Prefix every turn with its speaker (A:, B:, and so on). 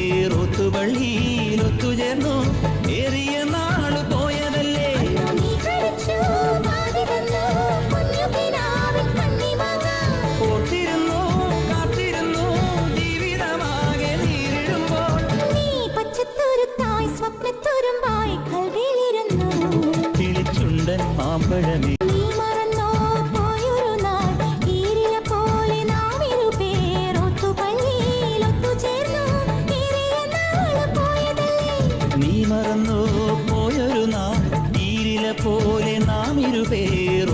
A: പേരൊത്തുപള്ളിയിൽ ഒത്തുചേർന്നു ഏറിയ നാള് പോയതല്ലേ. ഓർത്തിരുന്നു കാത്തിരുന്നു ജീവിതമാകെ നീരിടുമ്പോൾ കിളിച്ചുണ്ടൻ മാമ്പഴമേ നീ മറന്നോ പോയൊരു നാൾ ഈരില പോലെ നാം ഇരുപേർ